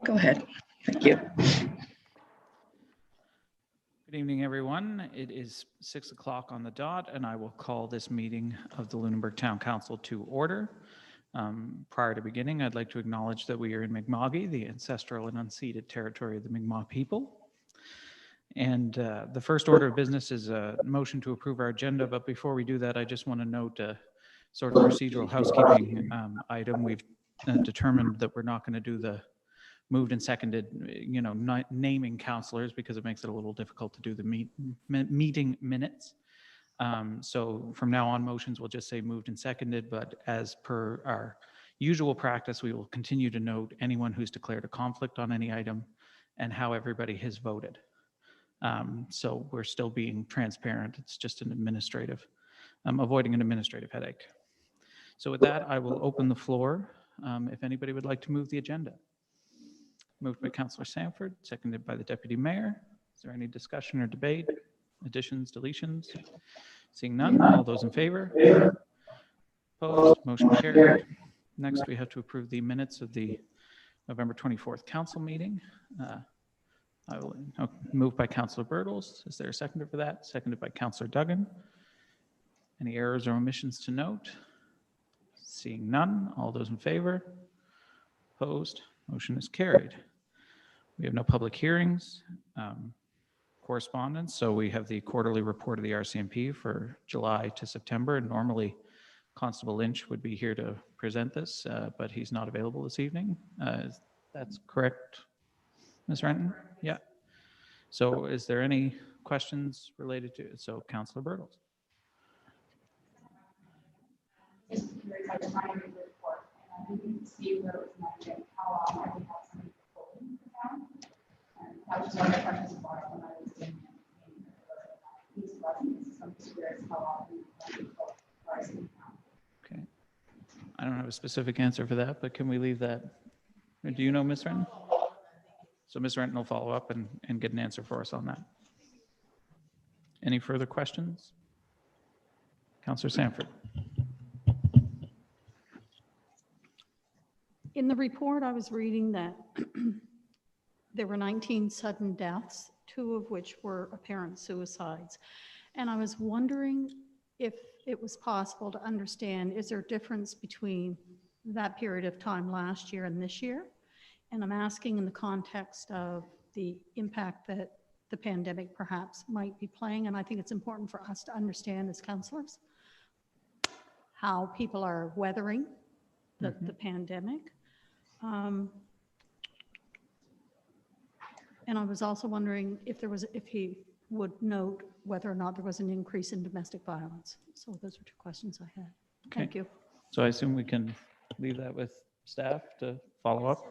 Go ahead. Thank you. Good evening, everyone. It is 6 o'clock on the dot, and I will call this meeting of the Lunenburg Town Council to order. Prior to beginning, I'd like to acknowledge that we are in Mi'kma'ki, the ancestral and unceded territory of the Mi'kmaq people. And the first order of business is a motion to approve our agenda. But before we do that, I just want to note a sort of procedural housekeeping item. We've determined that we're not going to do the moved and seconded, not naming counselors, because it makes it a little difficult to do the meeting minutes. So from now on, motions will just say moved and seconded, but as per our usual practice, we will continue to note anyone who's declared a conflict on any item and how everybody has voted. So we're still being transparent. It's just an administrative, avoiding an administrative headache. So with that, I will open the floor if anybody would like to move the agenda. Moved by Councillor Sanford, seconded by the Deputy Mayor. Is there any discussion or debate? Additions, deletions? Seeing none, all those in favor? Opposed? Motion carried. Next, we have to approve the minutes of the November 24th council meeting. I will move by Councillor Birtles. Is there a seconder for that? Seconded by Councillor Duggan. Any errors or omissions to note? Seeing none, all those in favor? Opposed? Motion is carried. We have no public hearings, correspondence. So we have the quarterly report of the Rcmp for July to September. Normally, Constable Lynch would be here to present this, but he's not available this evening. That's correct, Ms. Renton? Yeah. So is there any questions related to it? So Councillor Birtles. Just curious, I tried to read the report and I didn't see where it was mentioned how long I would have somebody voting for that. And that was one of the questions about when I was in these questions. So I'm just curious how long we vote for us in town. Okay. I don't have a specific answer for that, but can we leave that? Do you know, Ms. Renton? So Ms. Renton will follow up and get an answer for us on that. Any further questions? Councillor Sanford. In the report, I was reading that there were 19 sudden deaths, 2 of which were apparent suicides. And I was wondering if it was possible to understand, is there a difference between that period of time last year and this year? And I'm asking in the context of the impact that the pandemic perhaps might be playing. And I think it's important for us to understand as councillors how people are weathering the pandemic. And I was also wondering if he would note whether or not there was an increase in domestic violence. So those are 2 questions I had. Okay. Thank you. So I assume we can leave that with staff to follow up.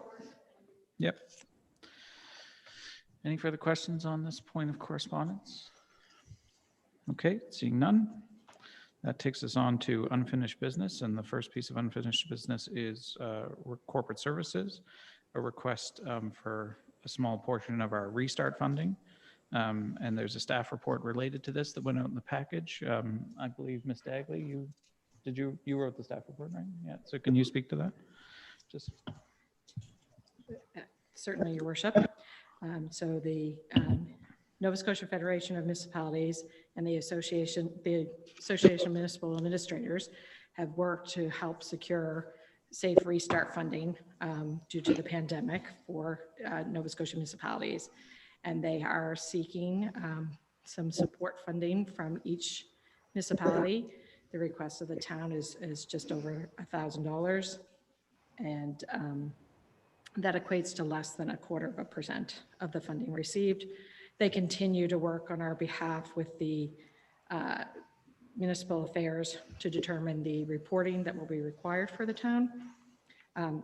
Yep. Any further questions on this point of correspondence? Okay, seeing none. That takes us on to unfinished business, and the first piece of unfinished business is corporate services, a request for a small portion of our restart funding. And there's a staff report related to this that went out in the package. I believe, Ms. Dagley, you wrote the staff report, right? Yeah, so can you speak to that? Just. Certainly, Your Worship. So the Nova Scotia Federation of Municipalities and the Association of Municipal Administrators have worked to help secure safe restart funding due to the pandemic for Nova Scotia municipalities. And they are seeking some support funding from each municipality. The request of the town is just over $1,000. And that equates to less than 0.25% of the funding received. They continue to work on our behalf with the municipal affairs to determine the reporting that will be required for the town.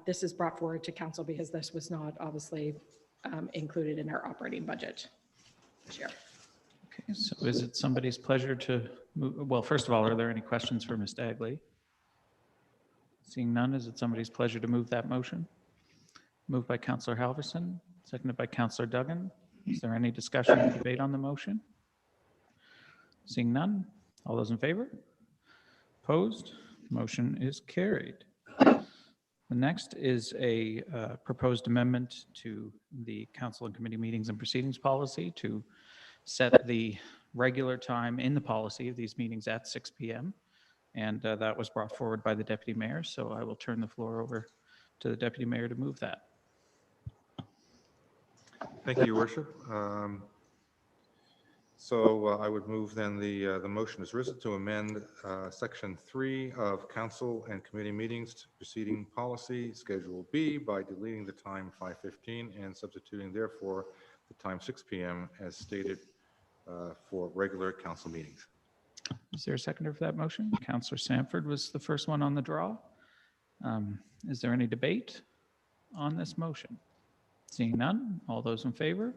This is brought forward to council because this was not obviously included in our operating budget this year. Okay, so is it somebody's pleasure to move? Well, first of all, are there any questions for Ms. Dagley? Seeing none, is it somebody's pleasure to move that motion? Moved by Councillor Halverson, seconded by Councillor Duggan. Is there any discussion or debate on the motion? Seeing none, all those in favor? Opposed? Motion is carried. The next is a proposed amendment to the council and committee meetings and proceedings policy to set the regular time in the policy of these meetings at 6 p.m. And that was brought forward by the deputy mayor. So I will turn the floor over to the deputy mayor to move that. Thank you, Your Worship. So I would move then the motion is risen to amend Section 3 of Council and Committee Meetings to Proceeding Policy, Schedule B, by deleting the time 5:15 and substituting therefore the time 6 p.m. as stated for regular council meetings. Is there a seconder for that motion? Councillor Sanford was the first one on the draw. Is there any debate on this motion? Seeing none, all those in favor?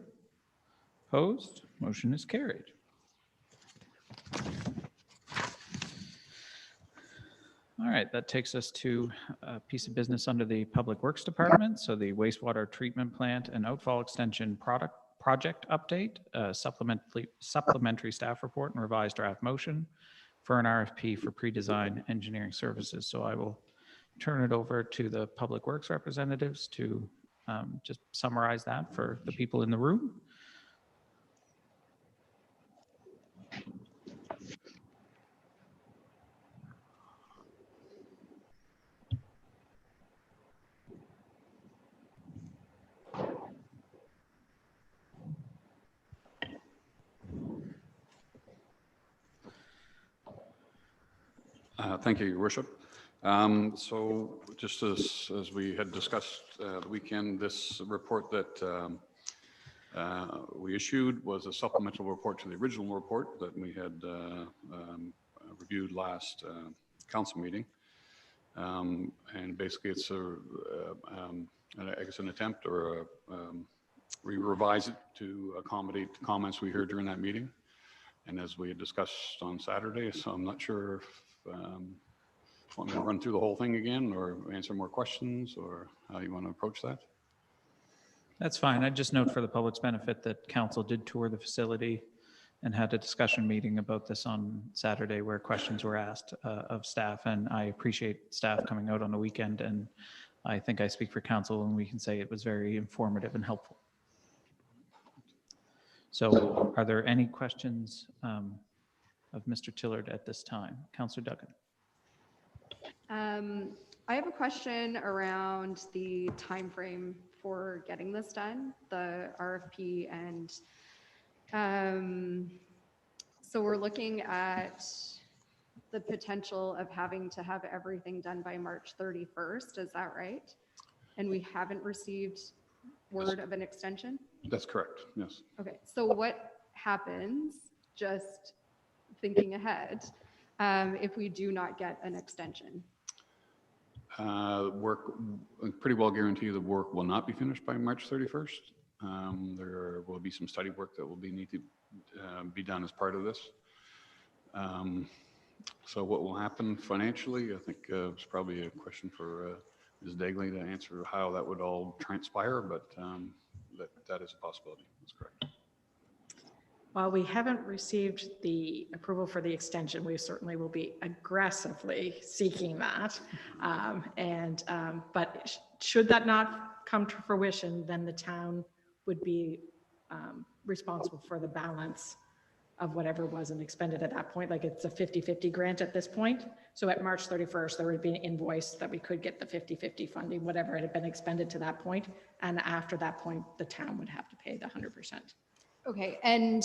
Opposed? Motion is carried. All right, that takes us to a piece of business under the Public Works Department. So the wastewater treatment plant and outfall extension project update, supplementary staff report and revised draft motion for an RFP for pre-design engineering services. So I will turn it over to the Public Works representatives to just summarize that for the people in the room. Thank you, Your Worship. So just as we had discussed the weekend, this report that we issued was a supplemental report to the original report that we had reviewed last council meeting. And basically it's I guess an attempt or we revised it to accommodate the comments we heard during that meeting. And as we had discussed on Saturday, so I'm not sure if want me to run through the whole thing again or answer more questions or how you want to approach that? That's fine. I just note for the public's benefit that council did tour the facility and had a discussion meeting about this on Saturday where questions were asked of staff. And I appreciate staff coming out on the weekend. And I think I speak for council when we can say it was very informative and helpful. So are there any questions of Mr. Tillard at this time? Councillor Duggan. I have a question around the time frame for getting this done, the RFP, and so we're looking at the potential of having to have everything done by March 31st. Is that right? And we haven't received word of an extension? That's correct, yes. Okay, so what happens, just thinking ahead, if we do not get an extension? Work, pretty well guarantee the work will not be finished by March 31st. There will be some study work that will need to be done as part of this. So what will happen financially, I think it's probably a question for Ms. Dagley to answer how that would all transpire, but that is a possibility. That's correct. While we haven't received the approval for the extension, we certainly will be aggressively seeking that. But should that not come to fruition, then the town would be responsible for the balance of whatever wasn't expended at that point. Like it's a 50-50 grant at this point. So at March 31st, there would be an invoice that we could get the 50-50 funding, whatever had been expended to that point. And after that point, the town would have to pay the 100%. Okay, and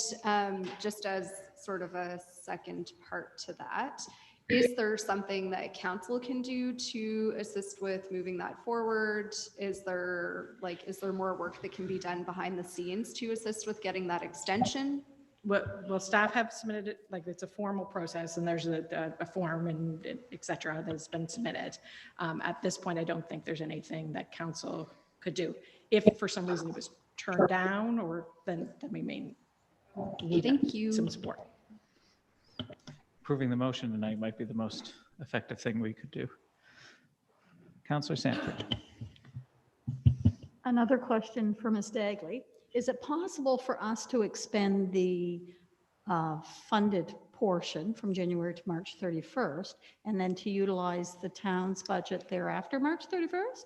just as sort of a second part to that, is there something that council can do to assist with moving that forward? Is there more work that can be done behind the scenes to assist with getting that extension? Well, staff have submitted it, like it's a formal process and there's a form and et cetera that's been submitted. At this point, I don't think there's anything that council could do. If for some reason it was turned down, or then we may need some support. Approving the motion tonight might be the most effective thing we could do. Councillor Sanford. Another question for Ms. Dagley. Is it possible for us to expend the funded portion from January to March 31st, and then to utilize the town's budget thereafter, March 31st?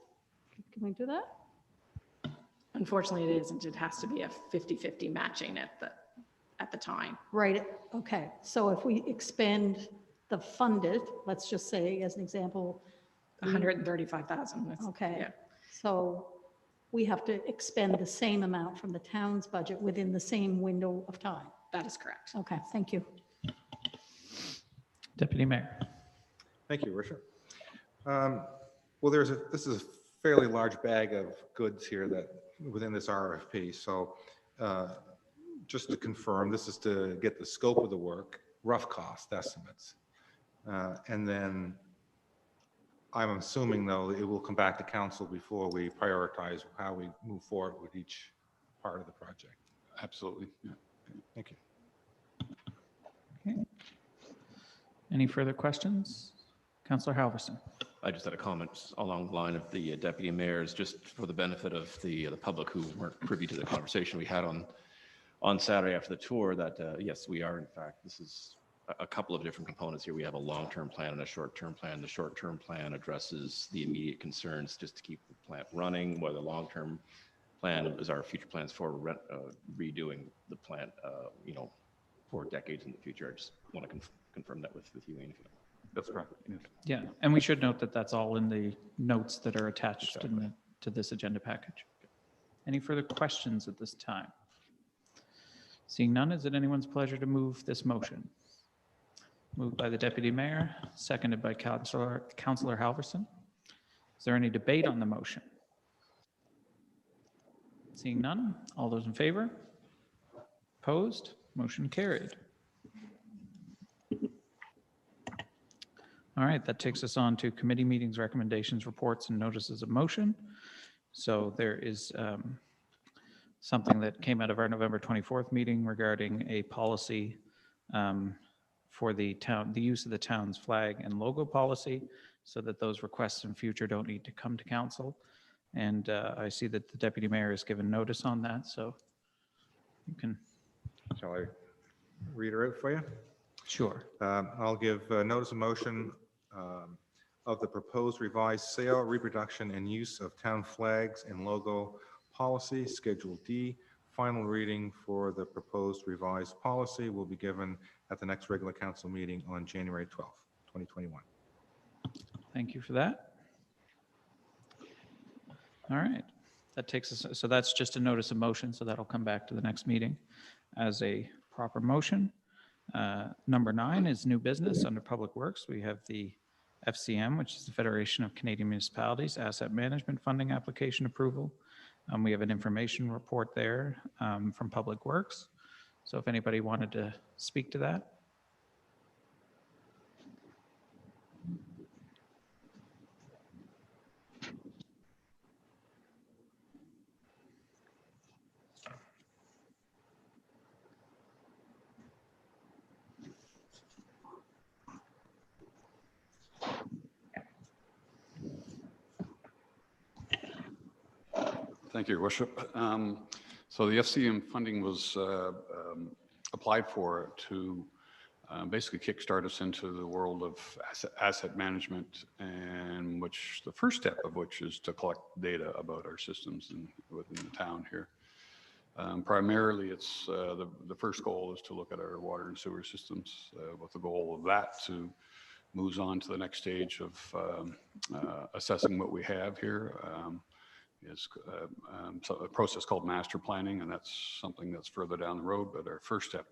Can we do that? Unfortunately, it isn't. It has to be a 50-50 matching at the time. Right, okay. So if we expend the funded, let's just say as an example, 135,000. That's- okay. yeah. So we have to expend the same amount from the town's budget within the same window of time. That is correct. Okay, thank you. Deputy Mayor. Thank you, Worship. Well, this is a fairly large bag of goods here that within this RFP. So just to confirm, this is to get the scope of the work, rough cost estimates. And then I'm assuming, though, it will come back to council before we prioritize how we move forward with each part of the project. Absolutely. Yeah. Thank you. Okay. Any further questions? Councillor Halverson. I just had a comment along the line of the deputy mayors, just for the benefit of the public who weren't privy to the conversation we had on Saturday after the tour, that yes, we are, in fact, this is a couple of different components here. We have a long-term plan and a short-term plan. The short-term plan addresses the immediate concerns just to keep the plant running, while the long-term plan is our future plans for redoing the plant, for decades in the future. I just want to confirm that with you, Ian. That's correct. Yes. Yeah, and we should note that that's all in the notes that are attached to this agenda package. Any further questions at this time? Seeing none, is it anyone's pleasure to move this motion? Moved by the Deputy Mayor, seconded by Councillor Halverson. Is there any debate on the motion? Seeing none, all those in favor? Opposed? Motion carried. All right, that takes us on to committee meetings, recommendations, reports, and notices of motion. So there is something that came out of our November 24th meeting regarding a policy for the use of the town's flag and logo policy, so that those requests in future don't need to come to council. And I see that the deputy mayor has given notice on that, so you can. Shall I read her out for you? Sure. I'll give notice of motion of the proposed revised sale, reproduction, and use of town flags and logo policy, Schedule D. Final reading for the proposed revised policy will be given at the next regular council meeting on January 12th, 2021. Thank you for that. All right, that takes us, so that's just a notice of motion, so that'll come back to the next meeting as a proper motion. Number 9 is new business under Public Works. We have the FCM, which is the Federation of Canadian Municipalities Asset Management Funding Application Approval. We have an information report there from Public Works. So if anybody wanted to speak to that. Thank you, Your Worship. So the FCM funding was applied for to basically kickstart us into the world of asset management, and which the first step of which is to collect data about our systems within the town here. Primarily, it's the first goal is to look at our water and sewer systems with the goal of that to moves on to the next stage of assessing what we have here. Is a process called master planning, and that's something that's further down the road. But our first step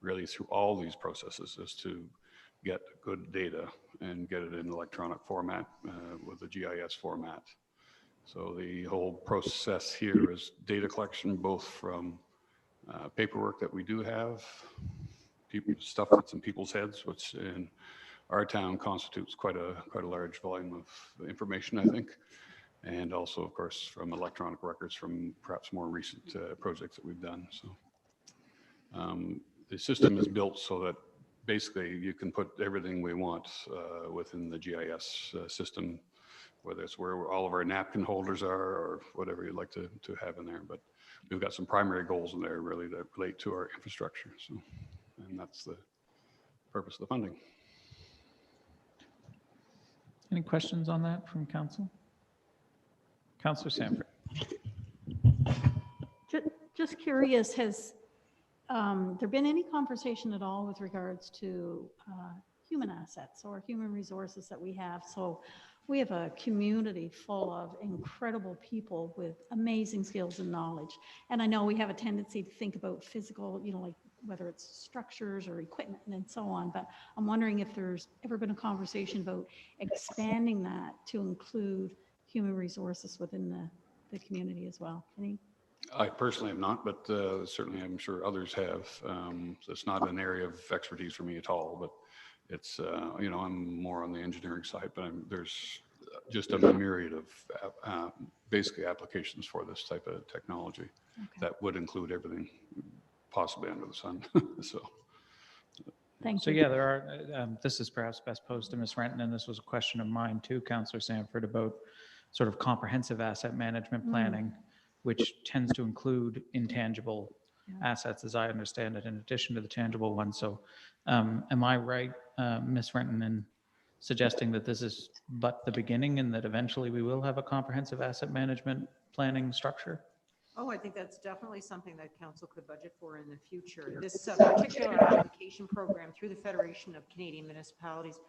really through all these processes is to get good data and get it in electronic format with a GIS format. So the whole process here is data collection, both from paperwork that we do have, stuff that's in people's heads, which in our town constitutes quite a large volume of information, I think. And also, of course, from electronic records from perhaps more recent projects that we've done. So the system is built so that basically you can put everything we want within the GIS system, whether it's where all of our napkin holders are or whatever you'd like to have in there. But we've got some primary goals in there really that relate to our infrastructure. So, and that's purpose of the funding. Any questions on that from council? Councillor Sanford. Just curious, has there been any conversation at all with regards to human assets or human resources that we have? So we have a community full of incredible people with amazing skills and knowledge. And I know we have a tendency to think about physical, like whether it's structures or equipment and so on, but I'm wondering if there's ever been a conversation about expanding that to include human resources within the community as well. Any? I personally have not, but certainly I'm sure others have. So it's not an area of expertise for me at all, but it's, I'm more on the engineering side, but there's just a myriad of basically applications for this type of technology that would include everything possibly under the sun. So. Thank So you. yeah, there are, this is perhaps best posed to Ms. Renton, and this was a question of mine too, Councillor Sanford, about sort of comprehensive asset management planning, which tends to include intangible assets, as I understand it, in addition to the tangible ones. So am I right, Ms. Renton, in suggesting that this is but the beginning and that eventually we will have a comprehensive asset management planning structure? Oh, I think that's definitely something that council could budget for in the future. This particular application program through the Federation of Canadian Municipalities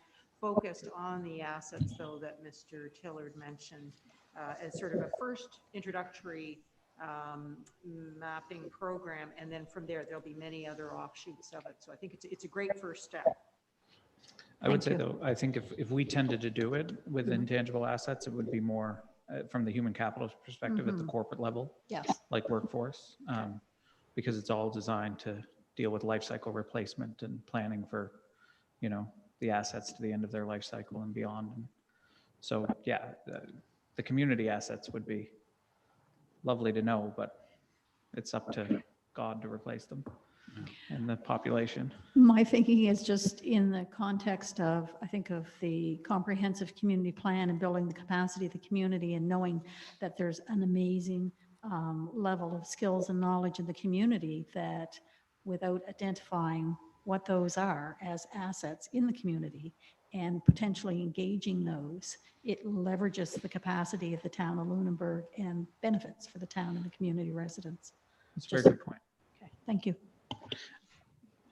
focused on the assets, though, that Mr. Tillard mentioned as sort of a first introductory mapping program. And then from there, there'll be many other offshoots of it. So I think it's a great first step. I would say, though, I think if we tended to do it with intangible assets, it would be more from the human capital perspective at the corporate level, Yes. like workforce, because it's all designed to deal with life cycle replacement and planning for, the assets to the end of their life cycle and beyond. And so, yeah, the community assets would be lovely to know, but it's up to God to replace them and the population. My thinking is just in the context of, I think of the comprehensive community plan and building the capacity of the community and knowing that there's an amazing level of skills and knowledge in the community that without identifying what those are as assets in the community and potentially engaging those, it leverages the capacity of the town of Lunenburg and benefits for the town and the community residents. That's a very good point. Okay, thank you.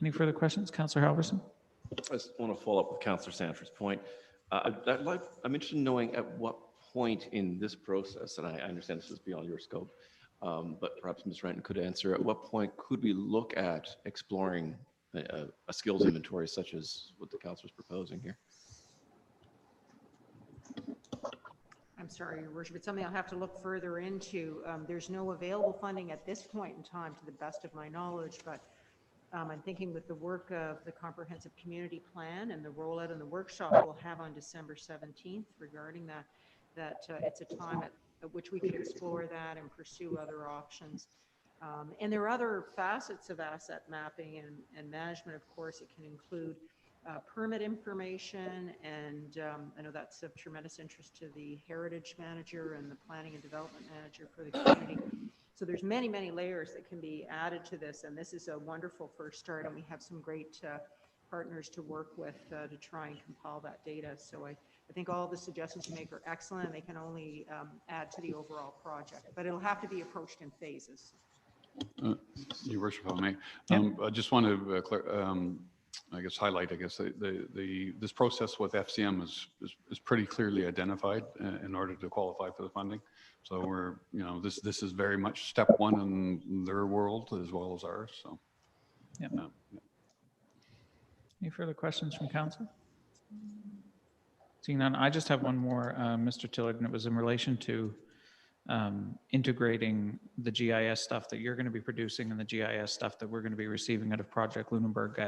Any further questions? Councillor Halverson? I just want to follow up with Councillor Sanford's point. I'm interested in knowing at what point in this process, and I understand this is beyond your scope, but perhaps Ms. Renton could answer, at what point could we look at exploring a skills inventory such as what the council is proposing here? I'm sorry, Your Worship, it's something I'll have to look further into. There's no available funding at this point in time, to the best of my knowledge, but I'm thinking with the work of the comprehensive community plan and the rollout and the workshop we'll have on December 17th regarding that it's a time at which we can explore that and pursue other options. And there are other facets of asset mapping and management. Of course, it can include permit information, and I know that's of tremendous interest to the heritage manager and the planning and development manager for the community. So there's many, many layers that can be added to this, and this is a wonderful first start, and we have some great partners to work with to try and compile that data. So I think all the suggestions you make are excellent, and they can only add to the overall project, but it'll have to be approached in phases. Your Worship, if I may, I just want to highlight, this process with FCM is pretty clearly identified in order to qualify for the funding. So we're, this is very much step one in their world as well as ours. So, yeah. Any further questions from council? Seeing none, I just have one more, Mr. Tillard, and it was in relation to integrating the GIS stuff that you're going to be producing and the GIS stuff that we're going to be receiving out of Project Lunenburg.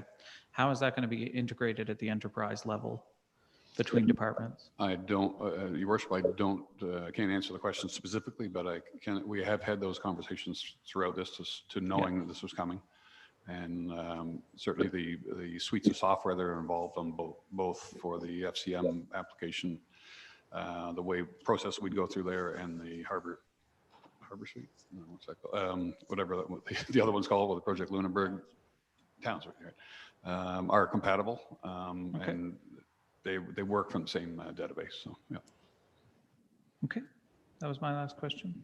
How is that going to be integrated at the enterprise level between departments? I don't, Your Worship, I can't answer the question specifically, but we have had those conversations throughout this to knowing that this was coming. And certainly the suites of software that are involved on both for the FCM application, the way process we'd go through there, and the Harbor Suite, no, what's that called? Whatever the other one's called, with the Project Lunenburg towns are compatible, Okay. and they work from the same database. So, yeah. Okay, that was my last question.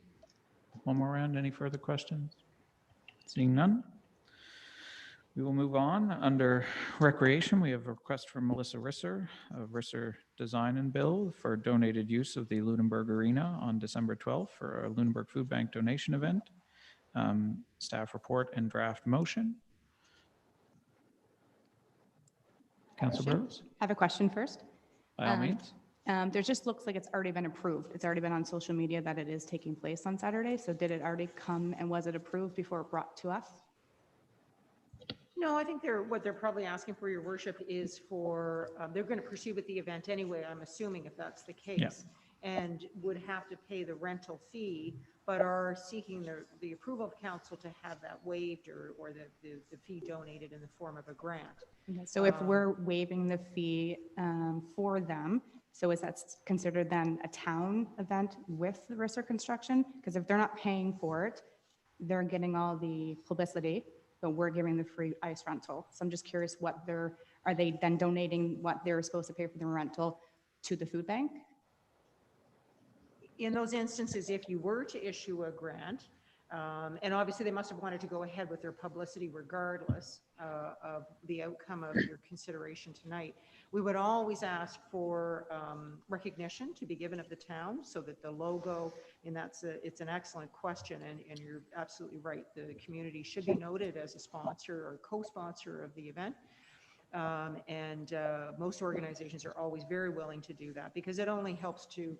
One more round, any further questions? Seeing none. We will move on. Under Recreation, we have a request from Melissa Risser of Risser Design and Build for donated use of the Lunenburg Arena on December 12th for a Lunenburg Food Bank donation event. Staff report and draft motion. Councilor Burrows, I have a question first. by all Um, means. There just looks like it's already been approved. It's already been on social media that it is taking place on Saturday. So did it already come and was it approved before it brought to us? No, I think what they're probably asking for, your worship, is for, they're going to proceed with the event anyway, I'm assuming, if that's the case. And would have to pay the rental fee, but are seeking the approval of council to have that waived or the fee donated in the form of a grant. Okay, so if we're waiving the fee for them, so is that considered then a town event with the Risser Construction? Because if they're not paying for it, they're getting all the publicity, but we're giving the free ice rental. So I'm just curious are they then donating what they're supposed to pay for the rental to the food bank? In those instances, if you were to issue a grant, and obviously they must have wanted to go ahead with their publicity regardless of the outcome of your consideration tonight, we would always ask for recognition to be given of the town so that the logo, and it's an excellent question, and you're absolutely right. The community should be noted as a sponsor or co-sponsor of the event. Most organizations are always very willing to do that because it only helps to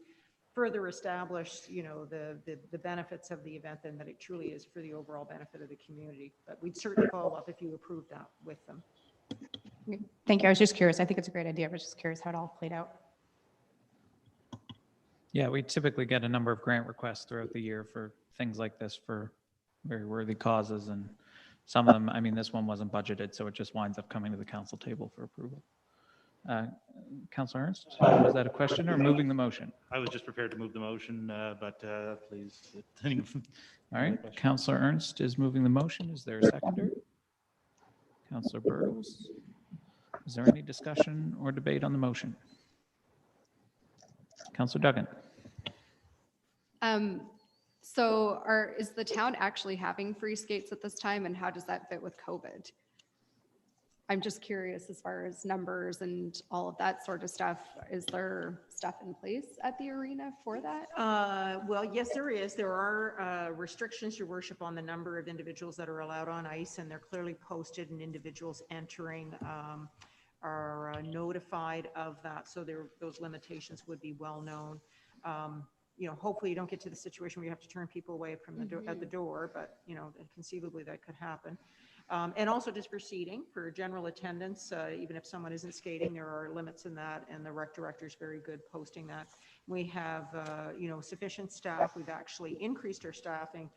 further establish, the benefits of the event and that it truly is for the overall benefit of the community. But we'd certainly follow up if you approve that with them. Thank you. I was just curious. I think it's a great idea. I was just curious how it all played out. Yeah, we typically get a number of grant requests throughout the year for things like this for very worthy causes. And some of them, I mean, this one wasn't budgeted, so it just winds up coming to the council table for approval. Councilor Ernst, was that a question or moving the motion? I was just prepared to move the motion, but please. All right, Councilor Ernst is moving the motion. Is there a seconder? Councilor Burtles. Is there any discussion or debate on the motion? Councilor Duggan. Is the town actually having free skates at this time, and how does that fit with COVID? I'm just curious as far as numbers and all of that sort of stuff. Is there stuff in place at the arena for that? Well, yes, there is. There are restrictions, your worship, on the number of individuals that are allowed on ice, and they're clearly posted, and individuals entering are notified of that. So those limitations would be well known. Hopefully you don't get to the situation where you have to turn people away from at the door, but conceivably that could happen. And also just for seating, for general attendance, even if someone isn't skating, there are limits in that, and the rec director is very good posting that. We have, sufficient staff. We've actually increased our staffing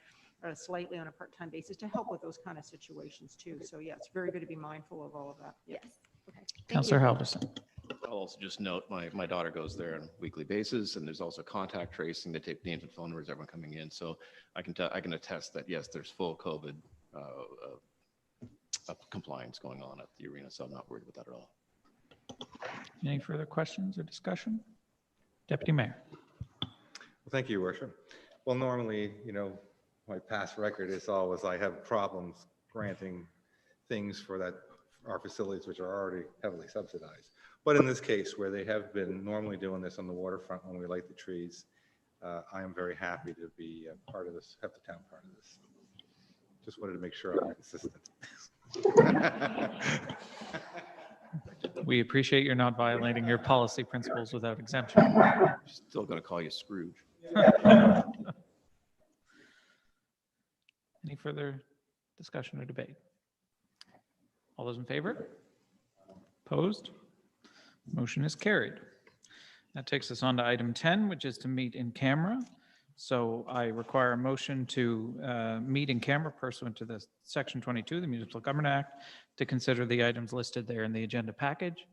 slightly on a part-time basis to help with those kind of situations too. So yeah, it's very good to be mindful of all of that. Yes. Okay. Councilor Halverson. I'll also just note my daughter goes there on a weekly basis, and there's also contact tracing. They take names and phone numbers, everyone coming in. So I can attest that yes, there's full COVID compliance going on at the arena. So I'm not worried about that at all. Any further questions or discussion? Deputy Mayor. Well, thank you, Your Worship. Well, normally, my past record is always I have problems granting things for our facilities, which are already heavily subsidized. But in this case, where they have been normally doing this on the waterfront when we light the trees, I am very happy to be part of this, have the town part of this. Just wanted to make sure I'm consistent. We appreciate you're not violating your policy principles without exemption. Still going to call you Scrooge. Any further discussion or debate? All those in favor? Opposed? Motion is carried. That takes us on to item 10, which is to meet in camera. So I require a motion to meet in camera pursuant to the Section 22 of the Municipal Government Act to consider the items listed there in the agenda package.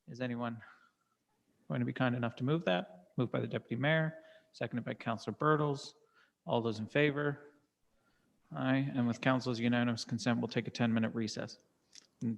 Is anyone going to be kind enough to move that? Moved by the Deputy Mayor, seconded by Councilor Burtles. All those in favor? Aye. And with Council's unanimous consent, we'll take a 10-minute recess. re-